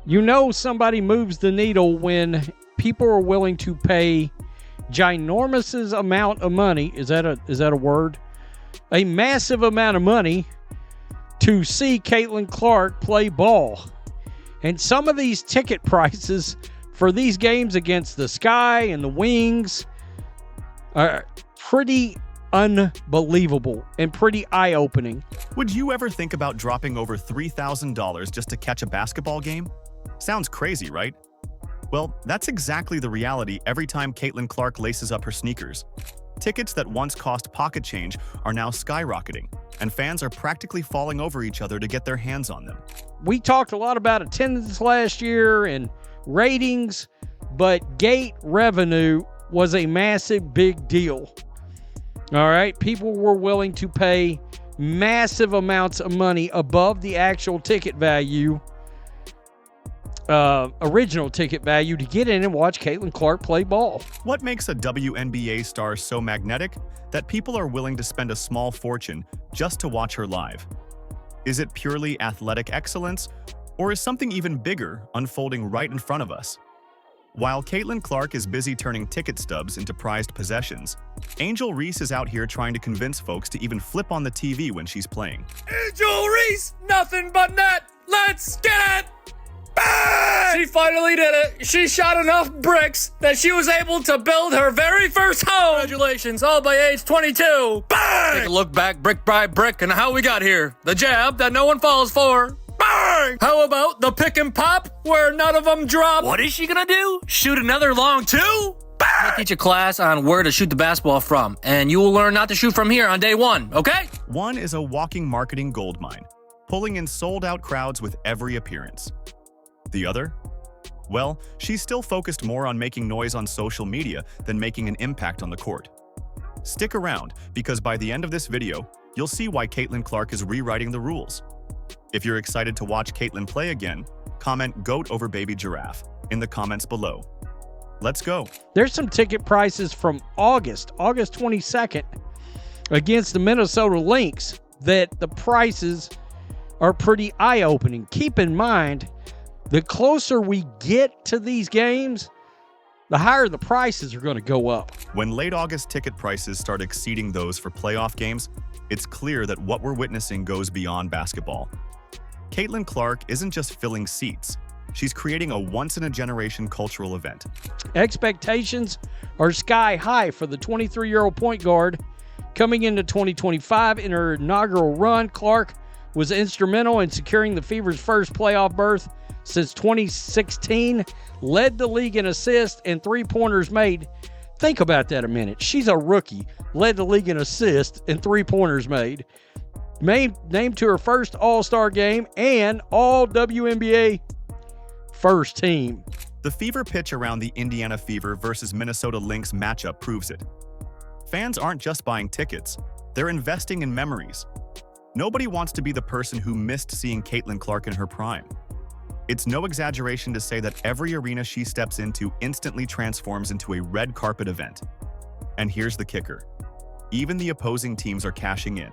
You know somebody moves the needle when people are willing to pay ginormous amount of money. Is that a word? A massive amount of money to see Caitlin Clark play ball. And some of these ticket prices for these games against the Sky and the Wings are pretty unbelievable and pretty eye-opening. Would you ever think about dropping over $3,000 just to catch a basketball game? Sounds crazy, right? Well, that's exactly the reality every time Caitlin Clark laces up her sneakers. Tickets that once cost pocket change are now skyrocketing, and fans are practically falling over each other to get their hands on them. We talked a lot about attendance last year and ratings, but gate revenue was a massive big deal. All right, people were willing to pay massive amounts of money above the actual ticket value, original ticket value, to get in and watch Caitlin Clark play ball. What makes a WNBA star so magnetic that people are willing to spend a small fortune just to watch her live? Is it purely athletic excellence, or is something even bigger unfolding right in front of us? While Caitlin Clark is busy turning ticket stubs into prized possessions, Angel Reese is out here trying to convince folks to even flip on the TV when she's playing. Angel Reese, nothing but net. Let's get it. Bang! She finally did it. She shot enough bricks that she was able to build her very first home. Congratulations, all by age 22. Bang! Take a look back brick by brick and how we got here. The jab that no one falls for. Bang! How about the pick and pop where none of them drop? What is she gonna do? Shoot another long two? Bang! I teach a class on where to shoot the basketball from, and you will learn not to shoot from here on day one, okay? One is a walking marketing goldmine, pulling in sold-out crowds with every appearance. The other? Well, she's still focused more on making noise on social media than making an impact on the court. Stick around, because by the end of this video, you'll see why Caitlin Clark is rewriting the rules. If you're excited to watch Caitlin play again, comment GOAT over Baby Giraffe in the comments below. Let's go. There's some ticket prices from August 22nd, against the Minnesota Lynx that the prices are pretty eye-opening. Keep in mind, the closer we get to these games, the higher the prices are going to go up. When late August ticket prices start exceeding those for playoff games, it's clear that what we're witnessing goes beyond basketball. Caitlin Clark isn't just filling seats. She's creating a once-in-a-generation cultural event. Expectations are sky high for the 23-year-old point guard. Coming into 2025 in her inaugural run, Clark was instrumental in securing the Fever's first playoff berth since 2016, led the league in assists and three-pointers made. Think about that a minute. She's a rookie, led the league in assists and three-pointers made. Named to her first All-Star game and all WNBA first team. The fever pitch around the Indiana Fever versus Minnesota Lynx matchup proves it. Fans aren't just buying tickets, they're investing in memories. Nobody wants to be the person who missed seeing Caitlin Clark in her prime. It's no exaggeration to say that every arena she steps into instantly transforms into a red carpet event. And here's the kicker. Even the opposing teams are cashing in.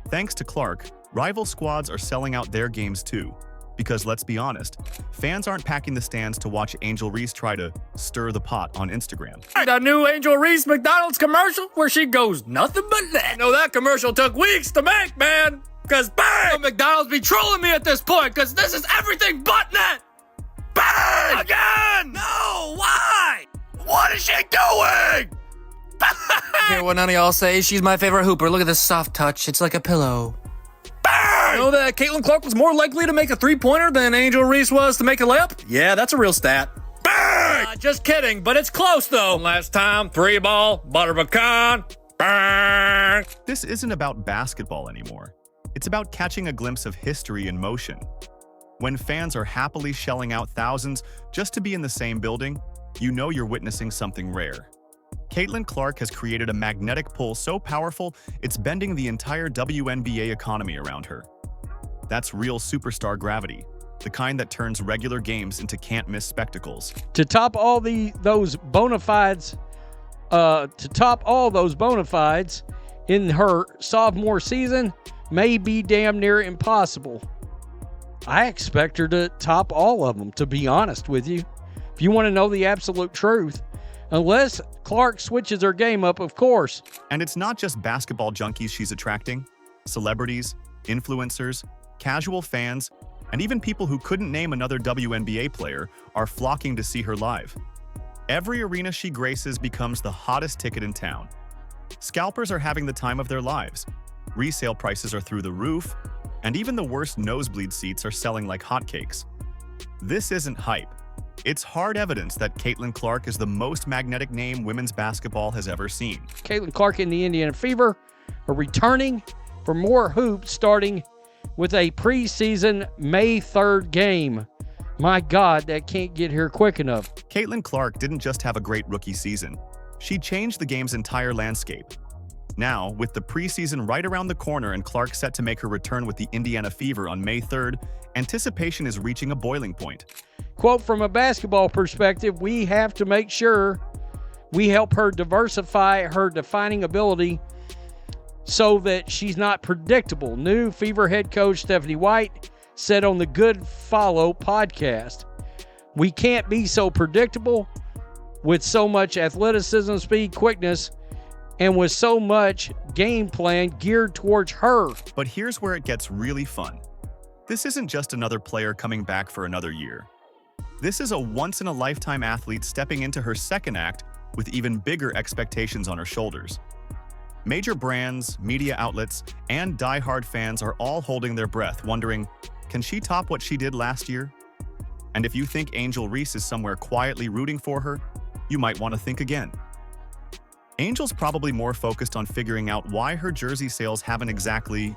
Thanks to Clark, rival squads are selling out their games too. Because let's be honest, fans aren't packing the stands to watch Angel Reese try to stir the pot on Instagram. That new Angel Reese McDonald's commercial where she goes nothing but net. No, that commercial took weeks to make, man. Cause bang! McDonald's be trolling me at this point, cause this is everything but net. Bang! Again! No, why? What is she doing? I hear what none of y'all say. She's my favorite hooper. Look at this soft touch. It's like a pillow. Bang! You know that Caitlin Clark was more likely to make a three-pointer than Angel Reese was to make a layup? Yeah, that's a real stat. Bang! Just kidding, but it's close though. Last time, 3-ball, butter pecan. Bang! This isn't about basketball anymore. It's about catching a glimpse of history in motion. When fans are happily shelling out thousands just to be in the same building, you know you're witnessing something rare. Caitlin Clark has created a magnetic pull so powerful, it's bending the entire WNBA economy around her. That's real superstar gravity, the kind that turns regular games into can't-miss spectacles. To top all those bona fides in her sophomore season may be damn near impossible. I expect her to top all of them, to be honest with you. If you want to know the absolute truth. Unless Clark switches her game up, of course. And it's not just basketball junkies she's attracting. Celebrities, influencers, casual fans, and even people who couldn't name another WNBA player are flocking to see her live. Every arena she graces becomes the hottest ticket in town. Scalpers are having the time of their lives. Resale prices are through the roof, and even the worst nosebleed seats are selling like hotcakes. This isn't hype. It's hard evidence that Caitlin Clark is the most magnetic name women's basketball has ever seen. Caitlin Clark and the Indiana Fever are returning for more hoops, starting with a preseason May 3rd game. My God, that can't get here quick enough. Caitlin Clark didn't just have a great rookie season. She changed the game's entire landscape. Now, with the preseason right around the corner and Clark set to make her return with the Indiana Fever on May 3rd, anticipation is reaching a boiling point. Quote, from a basketball perspective, we have to make sure we help her diversify her defining ability so that she's not predictable. New Fever head coach Stephanie White said on the Good Follow podcast, we can't be so predictable with so much athleticism, speed, quickness, and with so much game plan geared towards her. But here's where it gets really fun. This isn't just another player coming back for another year. This is a once-in-a-lifetime athlete stepping into her second act with even bigger expectations on her shoulders. Major brands, media outlets, and die-hard fans are all holding their breath, wondering, can she top what she did last year? And if you think Angel Reese is somewhere quietly rooting for her, you might want to think again. Angel's probably more focused on figuring out why her jersey sales haven't exactly,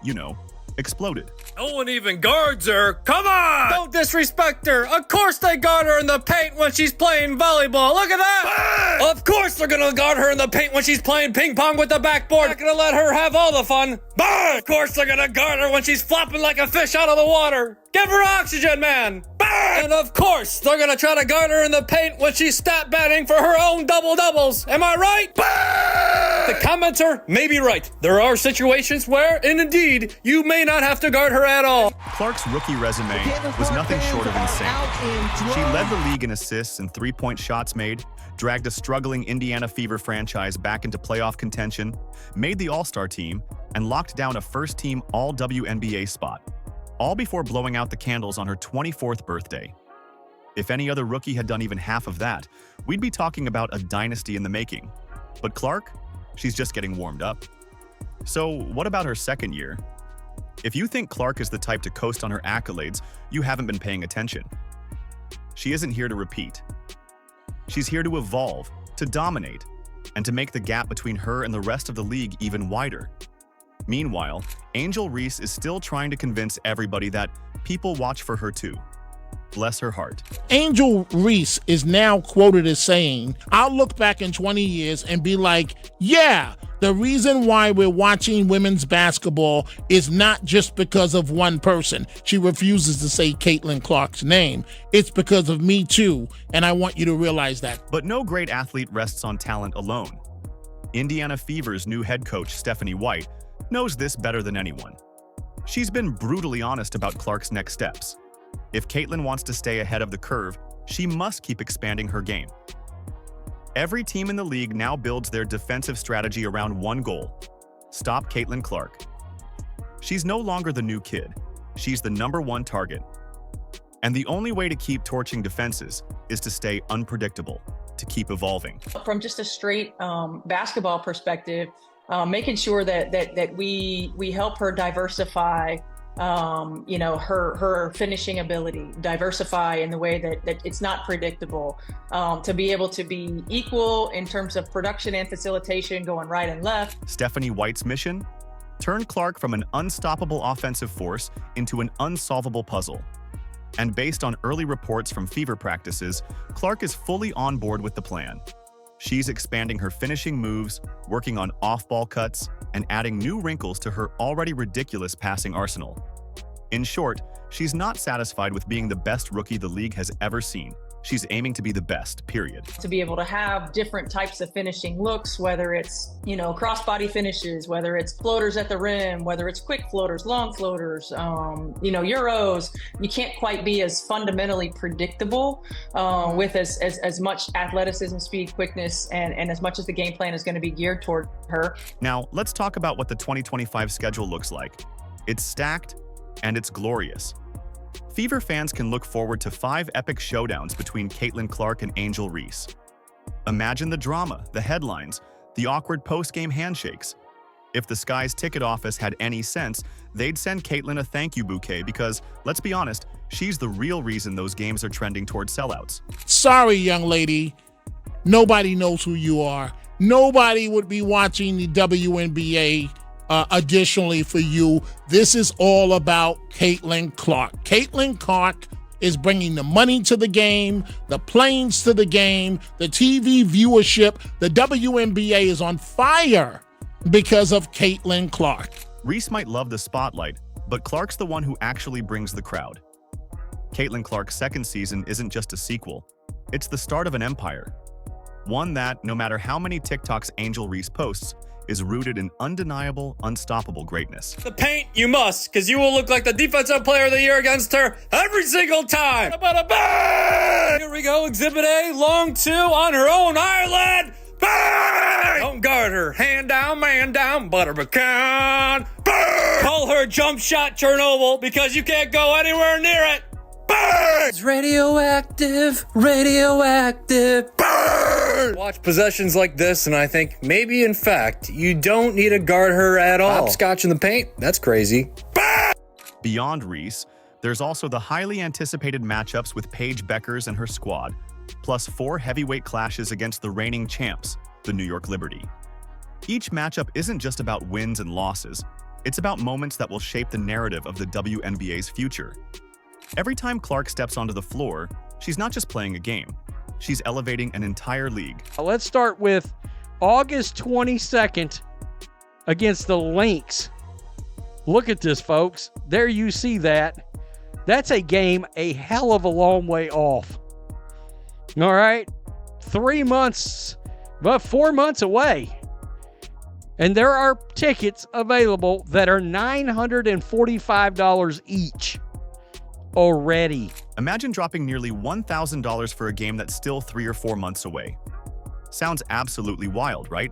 exploded. No one even guards her. Come on! Don't disrespect her. Of course they guard her in the paint when she's playing volleyball. Look at that! Bang! Of course they're gonna guard her in the paint when she's playing ping pong with the backboard. Not gonna let her have all the fun. Bang! Of course they're gonna guard her when she's flopping like a fish out of the water. Give her oxygen, man! Bang! And of course they're gonna try to guard her in the paint when she's stat batting for her own double-doubles. Am I right? Bang! The commenter may be right. There are situations where, and indeed, you may not have to guard her at all. Clark's rookie resume was nothing short of insane. She led the league in assists and three-point shots made, dragged a struggling Indiana Fever franchise back into playoff contention, made the All-Star team, and locked down a first-team All-WNBA spot, all before blowing out the candles on her 24th birthday. If any other rookie had done even half of that, we'd be talking about a dynasty in the making. But Clark? She's just getting warmed up. So what about her second year? If you think Clark is the type to coast on her accolades, you haven't been paying attention. She isn't here to repeat. She's here to evolve, to dominate, and to make the gap between her and the rest of the league even wider. Meanwhile, Angel Reese is still trying to convince everybody that people watch for her too. Bless her heart. Angel Reese is now quoted as saying, I'll look back in 20 years and be like, yeah, the reason why we're watching women's basketball is not just because of one person. She refuses to say Caitlin Clark's name. It's because of me too, and I want you to realize that. But no great athlete rests on talent alone. Indiana Fever's new head coach, Stephanie White, knows this better than anyone. She's been brutally honest about Clark's next steps. If Caitlin wants to stay ahead of the curve, she must keep expanding her game. Every team in the league now builds their defensive strategy around one goal: stop Caitlin Clark. She's no longer the new kid. She's the #1 target. And the only way to keep torching defenses is to stay unpredictable, to keep evolving. From just a straight basketball perspective, making sure that we help her diversify her finishing ability, diversify in the way that it's not predictable, to be able to be equal in terms of production and facilitation going right and left. Stephanie White's mission? Turn Clark from an unstoppable offensive force into an unsolvable puzzle. And based on early reports from Fever practices, Clark is fully on board with the plan. She's expanding her finishing moves, working on off-ball cuts, and adding new wrinkles to her already ridiculous passing arsenal. In short, she's not satisfied with being the best rookie the league has ever seen. She's aiming to be the best, period. To be able to have different types of finishing looks, whether it's, crossbody finishes, whether it's floaters at the rim, whether it's quick floaters, long floaters, Euros, you can't quite be as fundamentally predictable with as much athleticism, speed, quickness, and as much as the game plan is going to be geared toward her. Now, let's talk about what the 2025 schedule looks like. It's stacked and it's glorious. Fever fans can look forward to 5 epic showdowns between Caitlin Clark and Angel Reese. Imagine the drama, the headlines, the awkward post-game handshakes. If the Sky's ticket office had any sense, they'd send Caitlin a thank you bouquet because, let's be honest, she's the real reason those games are trending toward sellouts. Sorry, young lady. Nobody knows who you are. Nobody would be watching the WNBA additionally for you. This is all about Caitlin Clark. Caitlin Clark is bringing the money to the game, the planes to the game, the TV viewership. The WNBA is on fire because of Caitlin Clark. Reese might love the spotlight, but Clark's the one who actually brings the crowd. Caitlin Clark's second season isn't just a sequel. It's the start of an empire. One that, no matter how many TikToks Angel Reese posts, is rooted in undeniable, unstoppable greatness. The paint, you must, because you will look like the defensive player of the year against her every single time. Bang! Here we go, Exhibit A, long 2 on her own island. Bang! Don't guard her. Hand down, man down, butter pecan. Bang! Call her jump shot Chernobyl because you can't go anywhere near it. Bang! It's radioactive, radioactive. Bang! Watch possessions like this, and I think maybe, in fact, you don't need to guard her at all. Hopscotch in the paint? That's crazy. Bang! Beyond Reese, there's also the highly anticipated matchups with Paige Beckers and her squad, plus 4 heavyweight clashes against the reigning champs, the New York Liberty. Each matchup isn't just about wins and losses, it's about moments that will shape the narrative of the WNBA's future. Every time Clark steps onto the floor, she's not just playing a game, she's elevating an entire league. Let's start with August 22nd against the Lynx. Look at this, folks. There you see that. That's a game a hell of a long way off. All right? 4 months away. And there are tickets available that are $945 each already. Imagine dropping nearly $1,000 for a game that's still 3 or 4 months away. Sounds absolutely wild, right?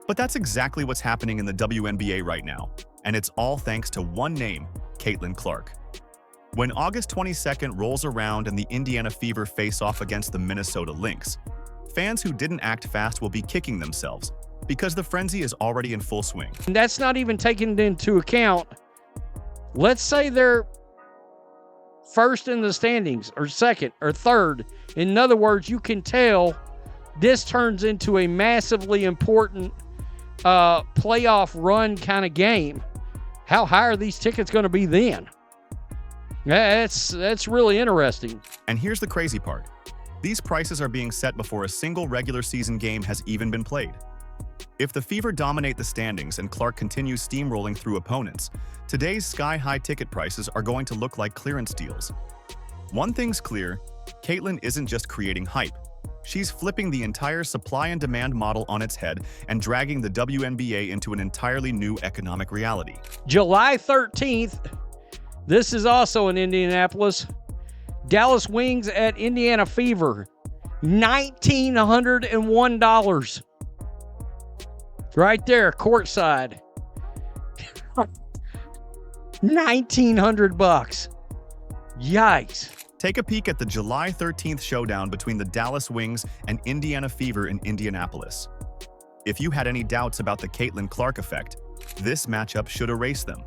But that's exactly what's happening in the WNBA right now, and it's all thanks to one name, Caitlin Clark. When August 22nd rolls around and the Indiana Fever face off against the Minnesota Lynx, fans who didn't act fast will be kicking themselves because the frenzy is already in full swing. And that's not even taking into account, let's say they're first in the standings, or second, or third. In other words, you can tell this turns into a massively important playoff run kind of game. How high are these tickets going to be then? That's really interesting. And here's the crazy part. These prices are being set before a single regular season game has even been played. If the Fever dominate the standings and Clark continues steamrolling through opponents, today's sky-high ticket prices are going to look like clearance deals. One thing's clear, Caitlin isn't just creating hype. She's flipping the entire supply and demand model on its head and dragging the WNBA into an entirely new economic reality. July 13th, this is also in Indianapolis. Dallas Wings at Indiana Fever, $1,901. Right there, courtside. $1,900. Yikes. Take a peek at the July 13th showdown between the Dallas Wings and Indiana Fever in Indianapolis. If you had any doubts about the Caitlin Clark effect, this matchup should erase them.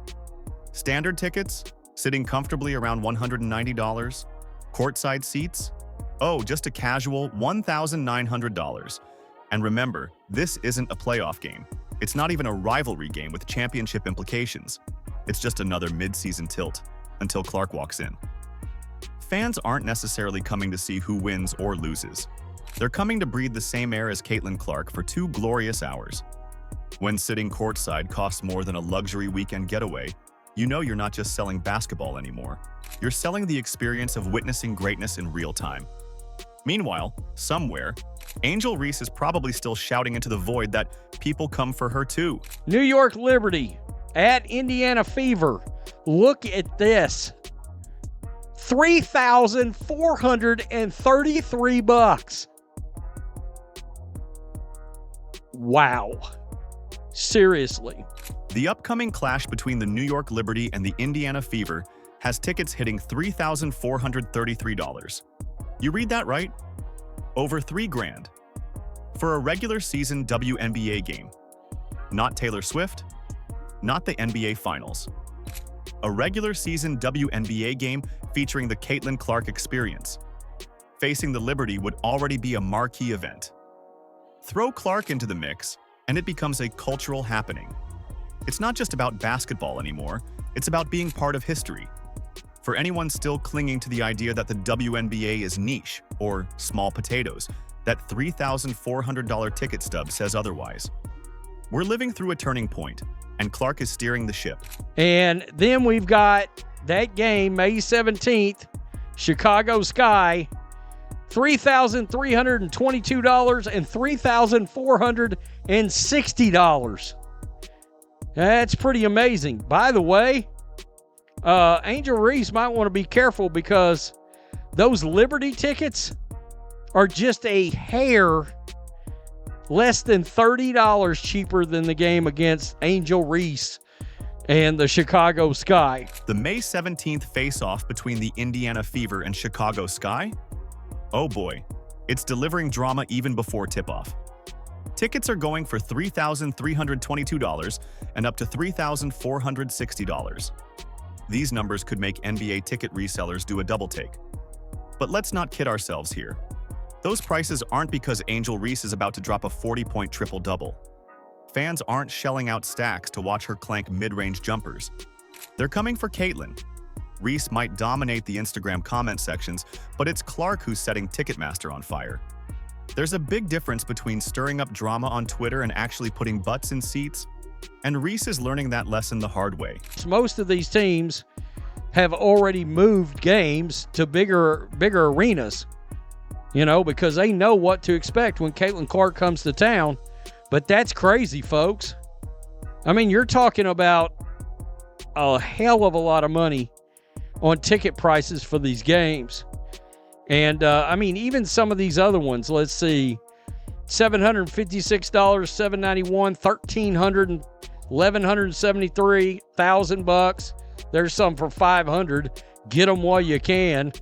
Standard tickets, sitting comfortably around $190. Courtside seats, oh, just a casual $1,900. And remember, this isn't a playoff game. It's not even a rivalry game with championship implications. It's just another mid-season tilt until Clark walks in. Fans aren't necessarily coming to see who wins or loses. They're coming to breathe the same air as Caitlin Clark for 2 glorious hours. When sitting courtside costs more than a luxury weekend getaway, you know you're not just selling basketball anymore. You're selling the experience of witnessing greatness in real time. Meanwhile, somewhere, Angel Reese is probably still shouting into the void that people come for her too. New York Liberty at Indiana Fever. Look at this. $3,433. Wow. Seriously. The upcoming clash between the New York Liberty and the Indiana Fever has tickets hitting $3,433. You read that right? Over $3,000 for a regular season WNBA game. Not Taylor Swift, not the NBA Finals. A regular season WNBA game featuring the Caitlin Clark experience. Facing the Liberty would already be a marquee event. Throw Clark into the mix, and it becomes a cultural happening. It's not just about basketball anymore, it's about being part of history. For anyone still clinging to the idea that the WNBA is niche or small potatoes, that $3,400 ticket stub says otherwise. We're living through a turning point, and Clark is steering the ship. And then we've got that game, May 17th, Chicago Sky, $3,322 and $3,460. That's pretty amazing. By the way, Angel Reese might want to be careful because those Liberty tickets are just a hair less than $30 cheaper than the game against Angel Reese and the Chicago Sky. The May 17th face-off between the Indiana Fever and Chicago Sky? Oh boy, it's delivering drama even before tip-off. Tickets are going for $3,322 and up to $3,460. These numbers could make NBA ticket resellers do a double take. But let's not kid ourselves here. Those prices aren't because Angel Reese is about to drop a 40-point triple-double. Fans aren't shelling out stacks to watch her clank mid-range jumpers. They're coming for Caitlin. Reese might dominate the Instagram comment sections, but it's Clark who's setting Ticketmaster on fire. There's a big difference between stirring up drama on Twitter and actually putting butts in seats, and Reese is learning that lesson the hard way. Most of these teams have already moved games to bigger arenas, because they know what to expect when Caitlin Clark comes to town. But that's crazy, folks. I mean, you're talking about a hell of a lot of money on ticket prices for these games. And, even some of these other ones, let's see, $756, $791, $1,300, $1,173, $1,000. There's some for $500. Get them while you can.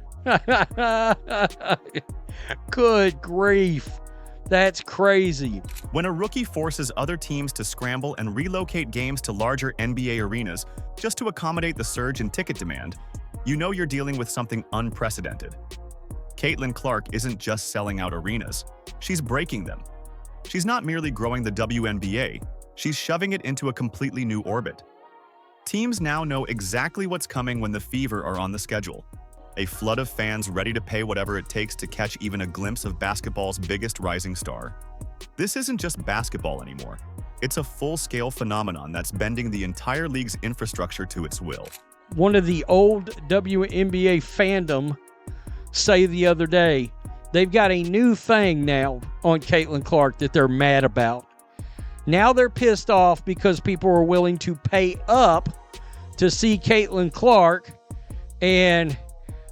Good grief. That's crazy. When a rookie forces other teams to scramble and relocate games to larger NBA arenas just to accommodate the surge in ticket demand, you know you're dealing with something unprecedented. Caitlin Clark isn't just selling out arenas, she's breaking them. She's not merely growing the WNBA, she's shoving it into a completely new orbit. Teams now know exactly what's coming when the Fever are on the schedule. A flood of fans ready to pay whatever it takes to catch even a glimpse of basketball's biggest rising star. This isn't just basketball anymore. It's a full-scale phenomenon that's bending the entire league's infrastructure to its will. One of the old WNBA fandom say the other day, they've got a new thing now on Caitlin Clark that they're mad about. Now they're pissed off because people are willing to pay up to see Caitlin Clark, and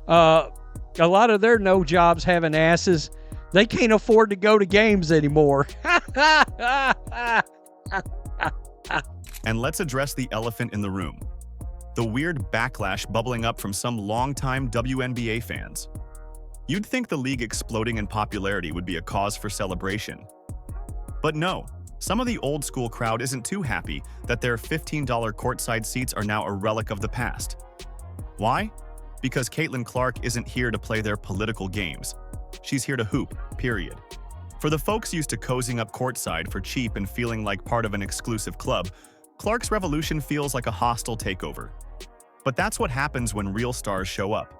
a lot of their no jobs having asses, they can't afford to go to games anymore. And let's address the elephant in the room. The weird backlash bubbling up from some longtime WNBA fans. You'd think the league exploding in popularity would be a cause for celebration. But no, some of the old school crowd isn't too happy that their $15 courtside seats are now a relic of the past. Why? Because Caitlin Clark isn't here to play their political games. She's here to hoop, period. For the folks used to cozying up courtside for cheap and feeling like part of an exclusive club, Clark's revolution feels like a hostile takeover. But that's what happens when real stars show up.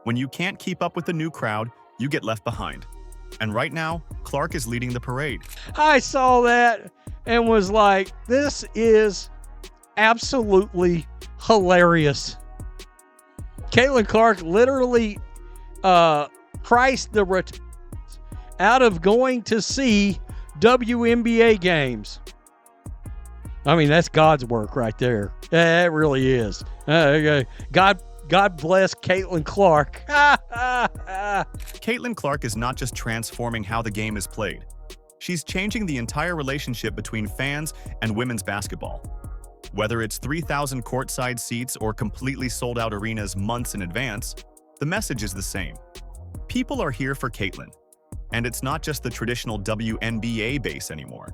When you can't keep up with the new crowd, you get left behind. And right now, Clark is leading the parade. I saw that and was like, this is absolutely hilarious. Caitlin Clark literally priced the out of going to see WNBA games. I mean, that's God's work right there. It really is. God bless Caitlin Clark. Caitlin Clark is not just transforming how the game is played. She's changing the entire relationship between fans and women's basketball. Whether it's 3,000 courtside seats or completely sold-out arenas months in advance, the message is the same. People are here for Caitlin. And it's not just the traditional WNBA base anymore.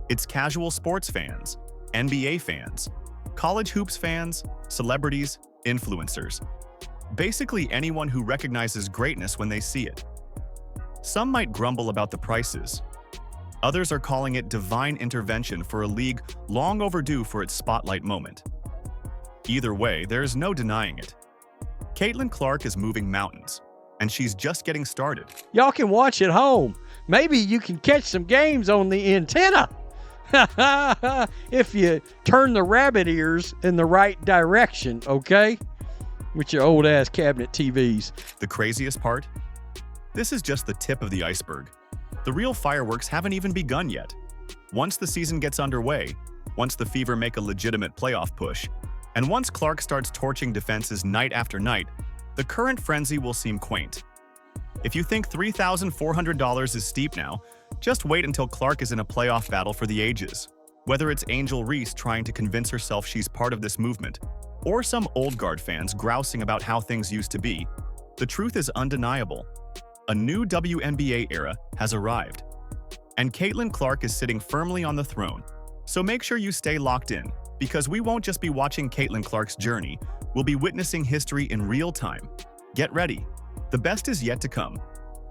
It's casual sports fans, NBA fans, college hoops fans, celebrities, influencers. Basically anyone who recognizes greatness when they see it. Some might grumble about the prices. Others are calling it divine intervention for a league long overdue for its spotlight moment. Either way, there's no denying it. Caitlin Clark is moving mountains, and she's just getting started. Y'all can watch at home. Maybe you can catch some games on the antenna. If you turn the rabbit ears in the right direction, okay? With your old-ass cabinet TVs. The craziest part? This is just the tip of the iceberg. The real fireworks haven't even begun yet. Once the season gets underway, once the Fever make a legitimate playoff push, and once Clark starts torching defenses night after night, the current frenzy will seem quaint. If you think $3,400 is steep now, just wait until Clark is in a playoff battle for the ages. Whether it's Angel Reese trying to convince herself she's part of this movement, or some old guard fans grousing about how things used to be, the truth is undeniable. A new WNBA era has arrived. And Caitlin Clark is sitting firmly on the throne. So make sure you stay locked in, because we won't just be watching Caitlin Clark's journey, we'll be witnessing history in real time. Get ready. The best is yet to come.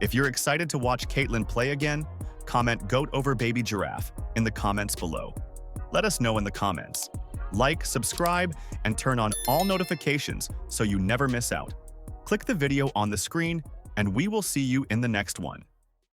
If you're excited to watch Caitlin play again, comment "Goat over Baby Giraffe" in the comments below. Let us know in the comments. Like, subscribe, and turn on all notifications so you never miss out. Click the video on the screen, and we will see you in the next one.